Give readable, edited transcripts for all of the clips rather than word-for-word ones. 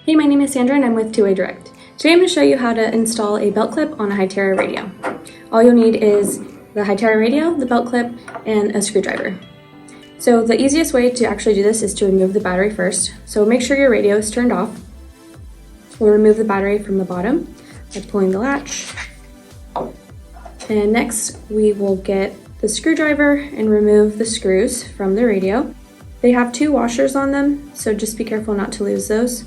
Hey, my name is Sandra and I'm with Two-Way Direct. Today I'm going to show you how to install a belt clip on a Hytera radio. All you'll need is the Hytera radio, the belt clip, and a screwdriver. So the easiest way to actually do this is to remove the battery first. So make sure your radio is turned off. We'll remove the battery from the bottom by pulling the latch. And next we will get the screwdriver and remove the screws from the radio. They have two washers on them, so just be careful not to lose those.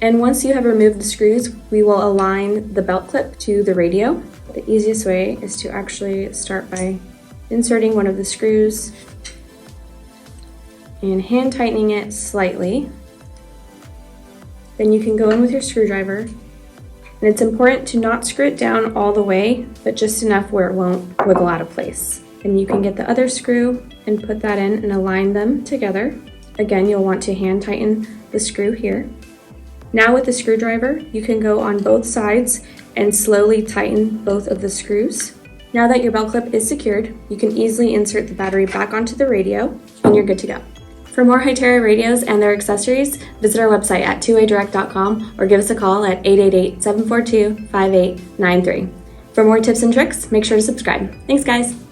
And once you have removed the screws, we will align the belt clip to the radio. The easiest way is to actually start by inserting one of the screws and hand tightening it slightly. Then you can go in with your screwdriver. And it's important to not screw it down all the way, but just enough where it won't wiggle out of place. And you can get the other screw and put that in and align them together. Again, you'll want to hand tighten the screw here. Now with the screwdriver, you can go on both sides and slowly tighten both of the screws. Now that your belt clip is secured, you can easily insert the battery back onto the radio and you're good to go. For more Hytera radios and their accessories, visit our website at twowaydirect.com or give us a call at 888-742-5893. For more tips and tricks, make sure to subscribe. Thanks, guys.